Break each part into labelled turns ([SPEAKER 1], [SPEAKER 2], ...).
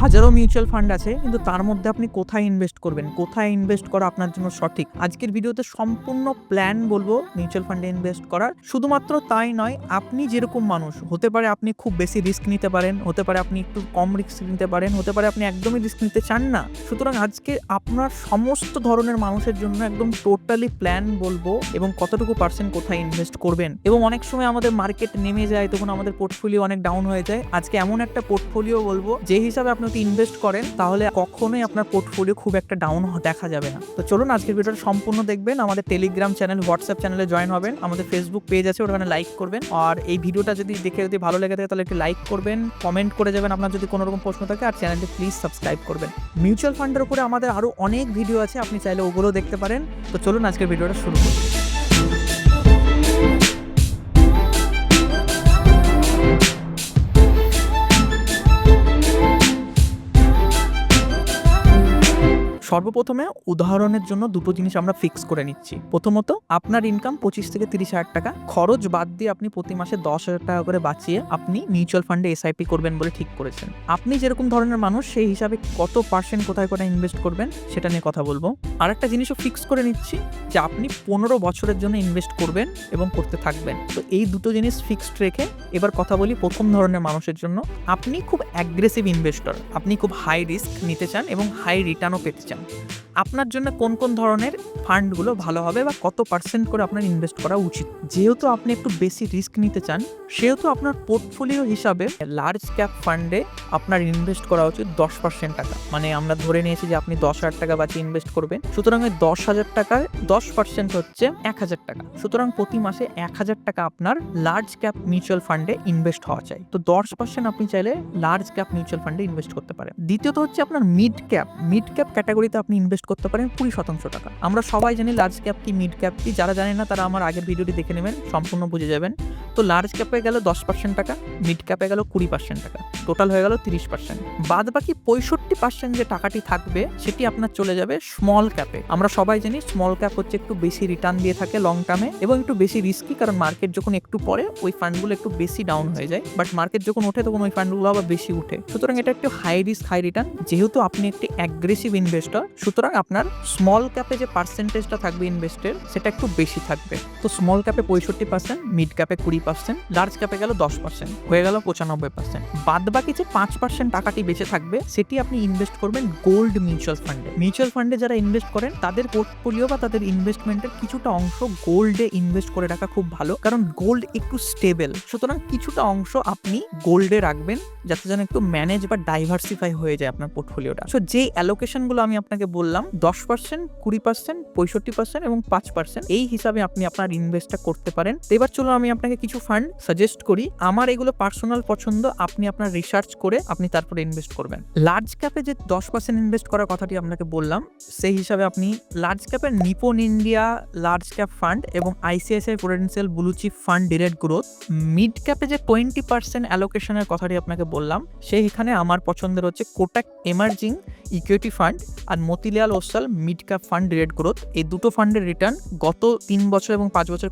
[SPEAKER 1] হাজারো mutual fund আছে, কিন্তু তার মধ্যে আপনি কোথায় ইনভেস্ট করবেন, কোথায় ইনভেস্ট করা আপনার জন্য সঠিক, আজকের ভিডিওতে সম্পূর্ণ প্ল্যান বলবো মিউচুয়াল ফান্ডে ইনভেস্ট করার। শুধুমাত্র তাই নয়, আপনি যেরকম মানুষ হতে পারে, আপনি খুব বেশি রিস্ক নিতে পারেন, হতে পারে আপনি একটু কম রিস্ক নিতে পারেন, হতে পারে আপনি একদমই রিস্ক নিতে চান না। সুতরাং আজকে আপনার সমস্ত ধরনের মানুষের জন্য একদম টোটালি প্ল্যান বলবো, এবং কতটুকু পার্সেন্ট কোথায় ইনভেস্ট করবেন। এবং অনেক সময় আমাদের মার্কেট নেমে যায়, তখন আমাদের পোর্টফোলিও অনেক ডাউন হয়ে যায়। আজকে এমন একটা পোর্টফোলিও বলবো যে হিসাবে আপনি ইনভেস্ট করেন, তাহলে কখনোই আপনার পোর্টফোলিও খুব একটা ডাউন দেখা যাবে না। তো চলুন আজকের ভিডিওটা সম্পূর্ণ দেখবেন। আমাদের টেলিগ্রাম চ্যানেল, হোয়াটসঅ্যাপ চ্যানেলে জয়েন হবেন, আমাদের ফেসবুক পেজ আছে, ওখানে লাইক করবেন। আর এই ভিডিওটা যদি ভালো লেগে থাকে তাহলে একটু লাইক করবেন, কমেন্ট করে যাবেন আপনার যদি কোনো রকম প্রশ্ন থাকে, আর চ্যানেলটি প্লিজ সাবস্ক্রাইব করবেন। মিউচুয়াল ফান্ডের উপরে আমাদের আরো অনেক ভিডিও আছে, আপনি চাইলে ওগুলো দেখতে পারেন। তো চলুন আজকের ভিডিওটা শুরু করি। সর্বপ্রথমে উদাহরণের জন্য দুটো জিনিস আমরা ফিক্স করে নিচ্ছি। প্রথমত, আপনার ইনকাম 25 থেকে 30 হাজার টাকা, খরচ বাদ দিয়ে আপনি প্রতি মাসে 10 হাজার টাকা করে বাঁচিয়ে আপনি মিউচুয়াল ফান্ডে এসআইপি করবেন বলে ঠিক করেছেন। আপনি যেরকম ধরনের মানুষ, সেই হিসাবে কত পার্সেন্ট কোথায় কোথায় ইনভেস্ট করবেন সেটা নিয়ে কথা বলবো। আর একটা জিনিসও ফিক্স করে নিচ্ছি যে আপনি 15 বছরের জন্য ইনভেস্ট করবেন এবং করতে থাকবেন। তো এই দুটো জিনিস ফিক্সড রেখে এবার কথা বলি প্রথম ধরনের মানুষের জন্য। আপনি খুব অ্যাগ্রেসিভ ইনভেস্টর, আপনি খুব হাই রিস্ক নিতে চান এবং হাই রিটার্নও পেতে চান। আপনার জন্য কোন কোন ধরনের ফান্ডগুলো ভালো হবে বা কত পার্সেন্ট করে আপনার ইনভেস্ট করা উচিত। যেহেতু আপনি একটু বেশি রিস্ক নিতে চান, সেহেতু আপনার পোর্টফোলিও হিসাবে লার্জ ক্যাপ ফান্ডে আপনার ইনভেস্ট করা উচিত 10% টাকা। মানে আমরা ধরে নিয়েছি যে আপনি 10 হাজার টাকা বাঁচিয়ে ইনভেস্ট করবেন, সুতরাং ওই 10 হাজার টাকার 10% হচ্ছে 1 হাজার টাকা। সুতরাং প্রতি মাসে 1 হাজার টাকা আপনার লার্জ ক্যাপ মিউচুয়াল ফান্ডে ইনভেস্ট হওয়া চাই। তো 10% আপনি চাইলে লার্জ ক্যাপ মিউচুয়াল ফান্ডে ইনভেস্ট করতে পারেন। দ্বিতীয়ত হচ্ছে আপনার মিড ক্যাপ ক্যাটাগরিতে আপনি ইনভেস্ট করতে পারেন 20% টাকা। আমরা সবাই জানি লার্জ ক্যাপ কি, মিড ক্যাপ কি। যারা জানেন না তারা আমার আগের ভিডিওটি দেখে নেবেন, সম্পূর্ণ বুঝে যাবেন। তো লার্জ ক্যাপে গেল 10% টাকা, মিড ক্যাপে গেল 20% টাকা, টোটাল হয়ে গেল 30%। বাদ বাকি 65% যে টাকাটি থাকবে সেটি আপনার চলে যাবে স্মল ক্যাপে। আমরা সবাই জানি স্মল ক্যাপ হচ্ছে একটু বেশি রিটার্ন দিয়ে থাকে লং টার্মে এবং একটু বেশি রিস্কি, কারণ মার্কেট যখন একটু পড়ে ওই ফান্ডগুলো একটু বেশি ডাউন হয়ে যায়, বাট মার্কেট যখন ওঠে তখন ওই ফান্ডগুলো আবার বেশি উঠে। সুতরাং এটা একটু হাই রিস্ক হাই রিটার্ন। যেহেতু আপনি একটি অ্যাগ্রেসিভ ইনভেস্টর, সুতরাং আপনার স্মল ক্যাপে যে পার্সেন্টেজটা থাকবে ইনভেস্টের, সেটা একটু বেশি থাকবে। তো স্মল ক্যাপে 65%, মিড ক্যাপে 20%, লার্জ ক্যাপে গেল 10%, হয়ে গেল 95%। বাদ বাকি যে 5% টাকাটি বেঁচে থাকবে সেটি আপনি ইনভেস্ট করবেন গোল্ড মিউচুয়াল ফান্ডে। মিউচুয়াল ফান্ডে যারা ইনভেস্ট করেন তাদের পোর্টফোলিও বা তাদের ইনভেস্টমেন্টের কিছুটা অংশ গোল্ডে ইনভেস্ট করে রাখা খুব ভালো, কারণ গোল্ড একটু স্টেবল। সুতরাং কিছুটা অংশ আপনি গোল্ডে রাখবেন, যাতে যেন একটু ম্যানেজ বা ডাইভার্সিফাই হয়ে যায় আপনার পোর্টফোলিওটা। সো যে অ্যালোকেশনগুলো আমি আপনাকে বললাম, 10%, 20%, 65% এবং 5%, এই হিসাবে আপনি আপনার ইনভেস্টটা করতে পারেন। এবার চলুন আমি আপনাকে কিছু ফান্ড সাজেস্ট করি। আমার এগুলো পার্সোনাল পছন্দ, আপনি আপনার রিসার্চ করে আপনি তারপরে ইনভেস্ট করবেন। লার্জ ক্যাপে যে 10% ইনভেস্ট করার কথাটি আপনাকে বললাম, সেই হিসাবে আপনি লার্জ ক্যাপের Nippon India large cap fund এবং ICICI prudential blue chip fund direct growth. Mid ক্যাপে যে 20% অ্যালোকেশনের কথাটি আপনাকে বললাম, সেইখানে আমার পছন্দের হচ্ছে কোটাক এমার্জিং ইকুইটি ফান্ড আর Motilal Oswal mid cap fund direct growth. এই দুটো ফান্ডের রিটার্ন গত 3 বছর এবং 5 বছর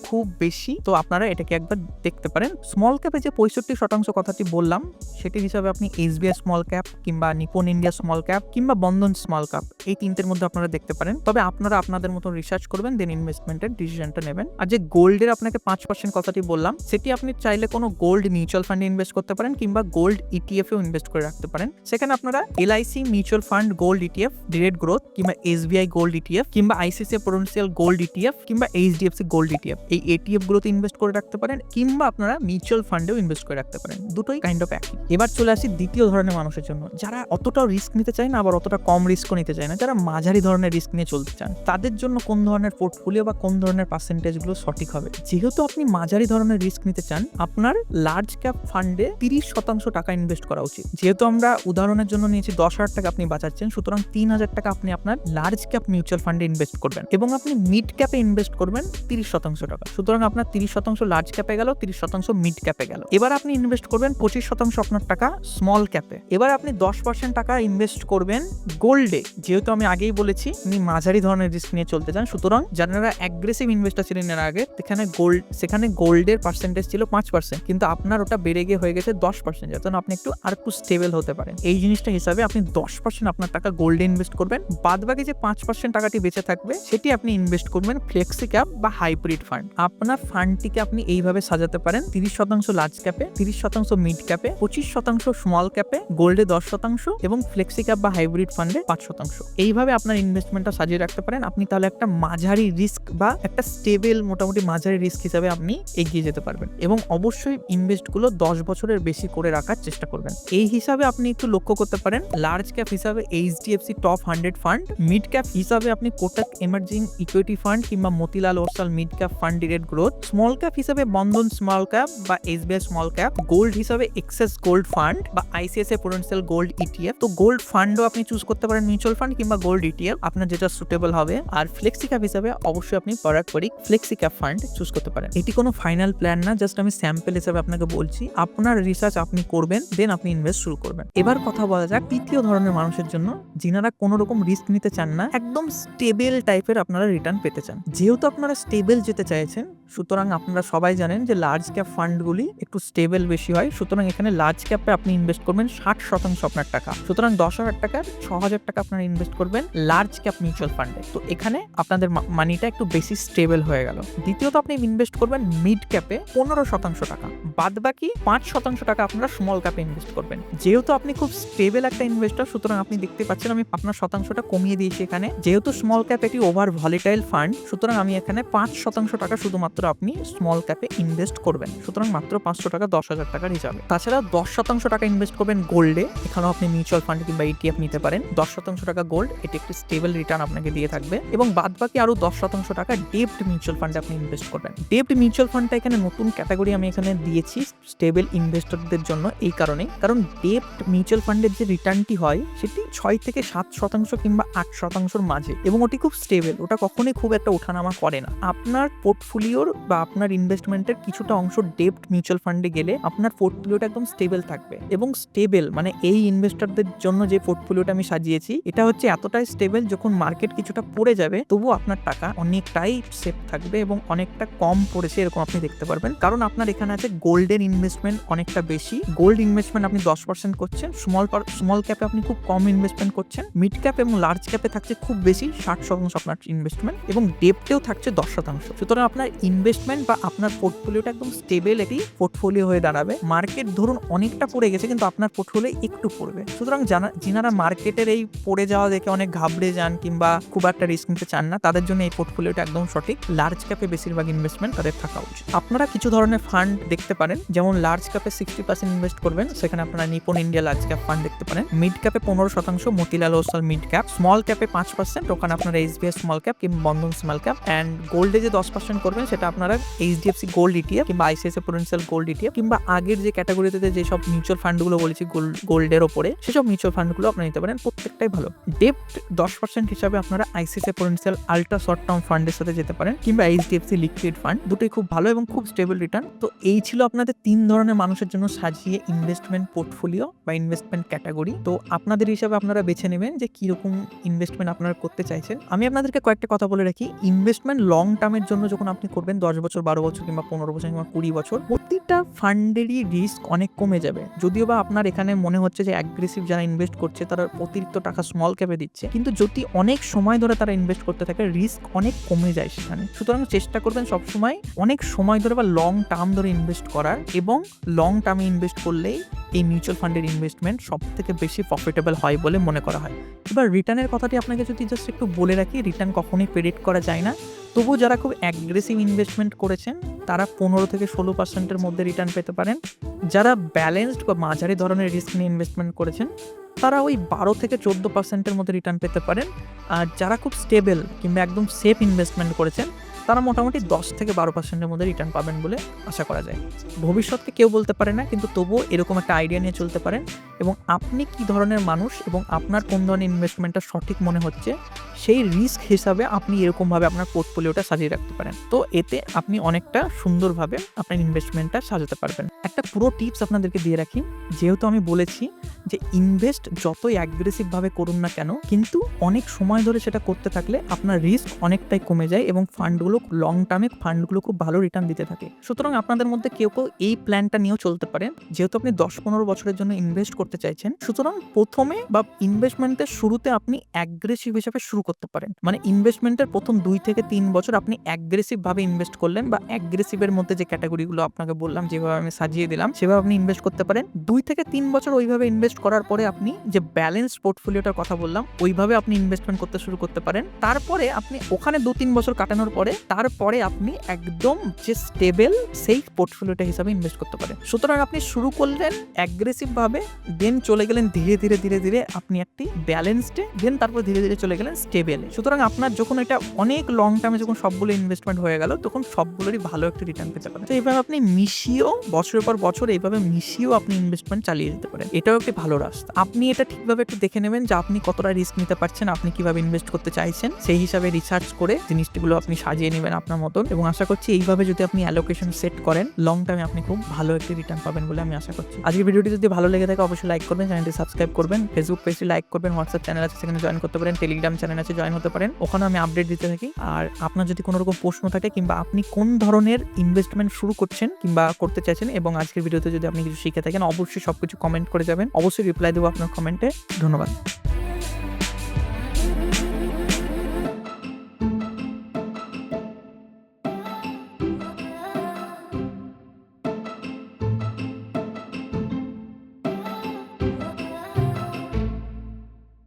[SPEAKER 1] খুব বেশি, তো আপনারা এটাকে একবার দেখতে পারেন। স্মল ক্যাপে যে 65% কথাটি বললাম, সেটির হিসাবে আপনি এসবিআই স্মল ক্যাপ কিংবা নিপন ইন্ডিয়া স্মল ক্যাপ কিংবা বন্ধন স্মল ক্যাপ, এই তিনটের মধ্যে আপনারা দেখতে পারেন। তবে আপনারা আপনাদের মতো রিসার্চ করবেন, দেন ইনভেস্টমেন্টের ডিসিশনটা নেবেন। আর যে গোল্ডের আপনাকে 5% কথাটি বললাম, সেটি আপনি চাইলে কোনো গোল্ড মিউচুয়াল ফান্ডে ইনভেস্ট করতে পারেন কিংবা গোল্ড ইটিএফেও ইনভেস্ট করে রাখতে পারেন। সেখানে আপনারা LIC mutual fund gold ETF direct growth কিংবা এসবিআই গোল্ড ইটিএফ কিংবা আইসিআইসিআই প্রুডেন্সিয়াল গোল্ড ইটিএফ কিংবা এইচডিএফসি গোল্ড ইটিএফ, এই এটিএফ গুলোতে ইনভেস্ট করে রাখতে পারেন, কিংবা আপনারা মিউচুয়াল ফান্ডেও ইনভেস্ট করে রাখতে পারেন। দুটোই কাইন্ড অফ একই। এবার চলে আসি দ্বিতীয় ধরনের মানুষের জন্য, যারা অতটাও রিস্ক নিতে চায় না, আবার অতটা কম রিস্কও নিতে চায় না, যারা মাঝারি ধরনের রিস্ক নিয়ে চলতে চান। তাদের জন্য কোন ধরনের পোর্টফোলিও বা কোন ধরনের পার্সেন্টেজগুলো সঠিক হবে। যেহেতু আপনি মাঝারি ধরনের রিস্ক নিতে চান, আপনার লার্জ ক্যাপ ফান্ডে 30% টাকা ইনভেস্ট করা উচিত। যেহেতু আমরা উদাহরণের জন্য নিয়েছি 10 হাজার টাকা আপনি বাঁচাচ্ছেন, সুতরাং 3 হাজার টাকা টাকা আপনি আপনার লার্জ ক্যাপ মিউচুয়াল ফান্ডে ইনভেস্ট করবেন এবং আপনি মিড ক্যাপে ইনভেস্ট করবেন 30% টাকা। সুতরাং আপনার 30% লার্জ ক্যাপে গেল, 30% মিড ক্যাপে গেল। এবার আপনি ইনভেস্ট করবেন 25% আপনার টাকা স্মল ক্যাপে। এবার আপনি 10% টাকা ইনভেস্ট করবেন গোল্ডে। যেহেতু আমি আগেই বলেছি আপনি মাঝারি ধরনের রিস্ক নিয়ে চলতে চান, সুতরাং যারা অ্যাগ্রেসিভ ইনভেস্টার ছিলেন এর আগে সেখানে গোল্ডের পার্সেন্টেজ ছিল 5%, কিন্তু আপনার ওটা বেড়ে গিয়ে হয়ে গেছে 10%, যাতে আপনি একটু স্টেবল হতে পারেন। এই জিনিসটা হিসাবে আপনি 10% আপনার টাকা গোল্ডে ইনভেস্ট করবেন, বাদ বাকি যে 5% টাকাটি বেঁচে থাকবে সেটি আপনি ইনভেস্ট করবেন ফ্লেক্সি ক্যাপ বা হাইব্রিড ফান্ড। আপনার ফান্ডটিকে আপনি এইভাবে সাজাতে পারেন: 30% লার্জ ক্যাপে, 30% মিড ক্যাপে, 25% স্মল ক্যাপে, গোল্ডে 10% এবং ফ্লেক্সি ক্যাপ বা হাইব্রিড ফান্ডে 5%। এইভাবে আপনার ইনভেস্টমেন্টটা সাজিয়ে রাখতে পারেন। আপনি তাহলে একটা মাঝারি রিস্ক বা একটা স্টেবল মোটামুটি মাঝারি রিস্ক হিসাবে আপনি এগিয়ে যেতে পারবেন। এবং অবশ্যই ইনভেস্টগুলো 10 বছরের বেশি করে রাখার চেষ্টা করবেন। এই হিসাবে আপনি একটু লক্ষ্য করতে পারেন, লার্জ ক্যাপ হিসাবে HDFC top 100 fund, mid cap হিসাবে আপনি কোটাক এমার্জিং ইকুইটি ফান্ড কিংবা Motilal Oswal mid cap fund direct growth, small cap হিসাবে বন্ধন স্মল ক্যাপ বা SBI স্মল ক্যাপ, গোল্ড হিসাবে এক্সেস গোল্ড ফান্ড বা ICICI Prudential গোল্ড ETF। তো গোল্ড ফান্ডও আপনি চুজ করতে পারেন, মিউচুয়াল ফান্ড কিংবা গোল্ড ETF, আপনার যেটা সুটেবল হবে। আর ফ্লেক্সি ক্যাপ হিসাবে অবশ্যই আপনি পারস্পরিক ফ্লেক্সি ক্যাপ ফান্ড চুজ করতে পারেন। এটি কোনো ফাইনাল প্ল্যান না, জাস্ট আমি স্যাম্পল হিসাবে আপনাকে বলছি। আপনার রিসার্চ আপনি করবেন, দেন আপনি ইনভেস্ট শুরু করবেন। এবার কথা বলা যাক তৃতীয় ধরনের মানুষের জন্য, যিনারা কোনো রকম রিস্ক নিতে চান না, একদম স্টেবল টাইপের আপনারা রিটার্ন পেতে চান। যেহেতু আপনারা স্টেবল যেতে চাইছেন, সুতরাং আপনারা সবাই জানেন যে লার্জ ক্যাপ ফান্ডগুলি একটু স্টেবল বেশি হয়। সুতরাং এখানে লার্জ ক্যাপে আপনি ইনভেস্ট করবেন 60% আপনার টাকা। সুতরাং 10,000 টাকার 6,000 টাকা আপনারা ইনভেস্ট করবেন লার্জ ক্যাপ মিউচুয়াল ফান্ডে। তো এখানে আপনাদের মানিটা একটু বেশি স্টেবল হয়ে গেল। দ্বিতীয়ত আপনি ইনভেস্ট করবেন মিড ক্যাপে 15% টাকা, বাদ বাকি 5% টাকা আপনারা স্মল ক্যাপে ইনভেস্ট করবেন। যেহেতু আপনি খুব স্টেবল একটা ইনভেস্টর, সুতরাং আপনি দেখতে পাচ্ছেন আমি আপনার শতাংশটা কমিয়ে দিয়েছি এখানে। যেহেতু স্মল ক্যাপ একটি ওভার ভলিটাইল ফান্ড, সুতরাং আমি এখানে 5% টাকা শুধুমাত্র আপনি স্মল ক্যাপে ইনভেস্ট করবেন। সুতরাং মাত্র 500 টাকা 10,000 টাকার হিসাবে। তাছাড়া 10% টাকা ইনভেস্ট করবেন গোল্ডে। এখানেও আপনি মিউচুয়াল ফান্ড কিংবা ETF নিতে পারেন। 10% টাকা গোল্ড, এটি একটি স্টেবল রিটার্ন আপনাকে দিয়ে থাকবে। এবং বাদ বাকি আরো 10% টাকা ডেপ্ট মিউচুয়াল ফান্ডে আপনি ইনভেস্ট করবেন। ডেপ্ট মিউচুয়াল ফান্ডটা এখানে নতুন ক্যাটাগরি আমি এখানে দিয়েছি স্টেবল ইনভেস্টরদের জন্য, এই কারণে কারণ ডেপ্ট মিউচুয়াল ফান্ডের যে রিটার্নটি হয় সেটি 6 থেকে 7% কিংবা 8%-র মাঝে, এবং ওটি খুব স্টেবল। ওটা কখনোই খুব একটা ওঠানামা করে না। আপনার পোর্টফোলিওর বা আপনার ইনভেস্টমেন্টের কিছুটা অংশ ডেপ্ট মিউচুয়াল ফান্ডে গেলে আপনার পোর্টফোলিওটা একদম স্টেবল থাকবে। এবং স্টেবল মানে এই ইনভেস্টরদের জন্য যে পোর্টফোলিওটা আমি সাজিয়েছি, এটা হচ্ছে এতটাই স্টেবল, যখন মার্কেট কিছুটা পড়ে যাবে তবুও আপনার টাকা অনেকটাই সেফ থাকবে এবং অনেকটা কম পড়েছে এরকম আপনি দেখতে পারবেন। কারণ আপনার এখানে আছে গোল্ডের ইনভেস্টমেন্ট অনেকটা বেশি। গোল্ড ইনভেস্টমেন্ট আপনি 10% করছেন, স্মল ক্যাপে আপনি খুব কম ইনভেস্টমেন্ট করছেন, মিড ক্যাপ এবং লার্জ ক্যাপে থাকছে খুব বেশি 60% আপনার ইনভেস্টমেন্ট, এবং ডেপ্টেও থাকছে 10%। সুতরাং আপনার ইনভেস্টমেন্ট বা আপনার পোর্টফোলিওটা একদম স্টেবল একটি পোর্টফোলিও হয়ে দাঁড়াবে। মার্কেট ধরুন অনেকটা পড়ে গেছে, কিন্তু আপনার পোর্টফোলিও একটু পড়বে। সুতরাং যিনারা মার্কেটের এই পড়ে যাওয়া দেখে অনেক ঘাবড়ে যান কিংবা খুব একটা রিস্ক নিতে চান না, তাদের জন্য এই পোর্টফোলিওটা একদম সঠিক। লার্জ ক্যাপে বেশিরভাগ ইনভেস্টমেন্ট তাদের থাকা উচিত। আপনারা কিছু ধরনের ফান্ড দেখতে পারেন, যেমন লার্জ ক্যাপে 60% ইনভেস্ট করবেন, সেখানে আপনারা Nippon India large cap fund দেখতে পারেন। মিড ক্যাপে 15% Motilal Oswal mid cap, small ক্যাপে 5%, ওখানে আপনারা SBI স্মল ক্যাপ কিংবা বন্ধন স্মল ক্যাপ, অ্যান্ড গোল্ডে যে 10% করবেন সেটা আপনারা HDFC গোল্ড ETF কিংবা ICICI Prudential গোল্ড ETF কিংবা আগের যে ক্যাটাগরিতে যেসব মিউচুয়াল ফান্ডগুলো বলেছি গোল্ডের ওপরে, সেসব মিউচুয়াল ফান্ডগুলো আপনারা নিতে পারেন। প্রত্যেকটাই ভালো। ডেপ্ট 10% হিসাবে আপনারা ICICI Prudential ultra short term ফান্ডের সাথে যেতে পারেন কিংবা HDFC লিকুইড ফান্ড, দুটোই খুব ভালো এবং খুব স্টেবল রিটার্ন। তো এই ছিল আপনাদের 3 ধরনের মানুষের জন্য সাজিয়ে ইনভেস্টমেন্ট পোর্টফোলিও বা ইনভেস্টমেন্ট ক্যাটাগরি। তো আপনাদের হিসাবে আপনারা বেছে নেবেন যে কিরকম ইনভেস্টমেন্ট আপনারা করতে চাইছেন। আমি আপনাদেরকে কয়েকটা কথা বলে রাখি, ইনভেস্টমেন্ট লং টার্মের জন্য যখন আপনি করবেন 10 বছর 12 বছর কিংবা 15 বছর কিংবা 20 বছর, প্রতিটা ফান্ডেরই রিস্ক অনেক কমে যাবে। যদিও বা আপনার এখানে মনে হচ্ছে যে অ্যাগ্রেসিভ যারা ইনভেস্ট করছে তারা অতিরিক্ত টাকা স্মল ক্যাপে দিচ্ছে, কিন্তু যদি অনেক সময় ধরে তারা ইনভেস্ট করতে থাকে রিস্ক অনেক কমে যায় সেখানে। সুতরাং চেষ্টা করবেন সবসময় অনেক সময় ধরে বা লং টার্ম ধরে ইনভেস্ট করার, এবং লং টার্মে ইনভেস্ট করলেই এই মিউচুয়াল ফান্ডের ইনভেস্টমেন্ট সব থেকে বেশি প্রফিটেবল হয় বলে মনে করা হয়। এবার রিটার্নের কথাটি আপনাকে যদি জাস্ট একটু বলে রাখি, রিটার্ন কখনোই প্রেডিক্ট করা যায় না। তবু যারা খুব অ্যাগ্রেসিভ ইনভেস্টমেন্ট করেছেন তারা 15 থেকে 16%-এর মধ্যে রিটার্ন পেতে পারেন। যারা ব্যালেন্সড বা মাঝারি ধরনের রিস্ক নিয়ে ইনভেস্টমেন্ট করেছেন তারা ওই 12 থেকে 14%-এর মধ্যে রিটার্ন পেতে পারেন। আর যারা খুব স্টেবল কিংবা একদম সেফ ইনভেস্টমেন্ট করেছেন তারা মোটামুটি 10-12% মধ্যে রিটার্ন পাবেন বলে আশা করা যায়। ভবিষ্যৎকে কেউ বলতে পারে না, কিন্তু তবুও এরকম একটা আইডিয়া নিয়ে চলতে পারেন এবং আপনি কি ধরনের মানুষ এবং আপনার কোন ধরনের ইনভেস্টমেন্টটা সঠিক মনে হচ্ছে সেই রিস্ক হিসাবে আপনি এরকমভাবে আপনার পোর্টফোলিওটা সাজিয়ে রাখতে পারেন। তো এতে আপনি অনেকটা সুন্দরভাবে আপনার ইনভেস্টমেন্টটা সাজাতে পারবেন। একটা পুরো টিপস আপনাদেরকে দিয়ে রাখি, যেহেতু আমি বলেছি যে ইনভেস্ট যতই অ্যাগ্রেসিভভাবে করুন না কেন, কিন্তু অনেক সময় ধরে সেটা করতে থাকলে আপনার রিস্ক অনেকটাই কমে যায় এবং ফান্ডগুলো লং টার্মে ফান্ডগুলো খুব ভালো রিটার্ন দিতে থাকে। সুতরাং আপনাদের মধ্যে কেউ কেউ এই প্ল্যানটা নিয়েও চলতে পারেন, যেহেতু আপনি 10-15 বছরের জন্য ইনভেস্ট করতে চাইছেন। সুতরাং প্রথমে বা ইনভেস্টমেন্টের শুরুতে আপনি অ্যাগ্রেসিভ হিসাবে শুরু করতে পারেন, মানে ইনভেস্টমেন্টের প্রথম 2-3 বছর আপনি অ্যাগ্রেসিভ ভাবে ইনভেস্ট করলেন, বা অ্যাগ্রেসিভের মধ্যে যে ক্যাটাগরিগুলো আপনাকে বললাম যেভাবে আমি সাজিয়ে দিলাম সেভাবে আপনি ইনভেস্ট করতে পারেন। 2-3 বছর ওইভাবে ইনভেস্ট করার পরে আপনি যে ব্যালেন্স পোর্টফোলিওটার কথা বললাম ওইভাবে আপনি ইনভেস্টমেন্ট করতে শুরু করতে পারেন। তারপরে আপনি ওখানে 2-3 বছর কাটানোর পরে তারপরে আপনি একদম যে স্টেবল সেই পোর্টফোলিওটা হিসাবে ইনভেস্ট করতে পারেন। সুতরাং আপনি শুরু করলেন অ্যাগ্রেসিভ ভাবে, দেন চলে গেলেন ধীরে ধীরে আপনি একটি ব্যালেন্সডে, দেন তারপর ধীরে ধীরে চলে গেলেন স্টেবলে। সুতরাং আপনার যখন এটা অনেক লং টার্মে যখন সবগুলো ইনভেস্টমেন্ট হয়ে গেল তখন সবগুলোরই ভালো একটা রিটার্ন পেতে পারেন। তো এইভাবে আপনি মিশিয়েও বছরের পর বছর এইভাবে মিশিয়েও আপনি ইনভেস্টমেন্ট চালিয়ে যেতে পারেন। এটাও একটি ভালো রাস্তা। আপনি এটা ঠিকভাবে একটু দেখে নেবেন যে আপনি কতটা রিস্ক নিতে পারছেন, আপনি কিভাবে ইনভেস্ট করতে চাইছেন, সেই হিসাবে রিসার্চ করে জিনিসগুলো আপনি সাজিয়ে নেবেন আপনার মতন। এবং আশা করছি এইভাবে যদি আপনি অ্যালোকেশন সেট করেন লং টার্মে আপনি খুব ভালো একটি রিটার্ন পাবেন বলে আমি আশা করছি। আজকের ভিডিওটি যদি ভালো লেগে থাকে অবশ্যই লাইক করবেন, চ্যানেলটি সাবস্ক্রাইব করবেন, ফেসবুক পেজটি লাইক করবেন, হোয়াটসঅ্যাপ চ্যানেল আছে সেখানে জয়েন করতে পারেন, টেলিগ্রাম চ্যানেল আছে জয়েন হতে পারেন, ওখানে আমি আপডেট দিতে থাকি। আর আপনার যদি কোনো রকম প্রশ্ন থাকে কিংবা আপনি কোন ধরনের ইনভেস্টমেন্ট শুরু করছেন কিংবা করতে চাইছেন এবং আজকের ভিডিওতে যদি আপনি কিছু শিখে থাকেন অবশ্যই সবকিছু কমেন্ট করে যাবেন, অবশ্যই রিপ্লাই দেবো আপনার কমেন্টে। ধন্যবাদ।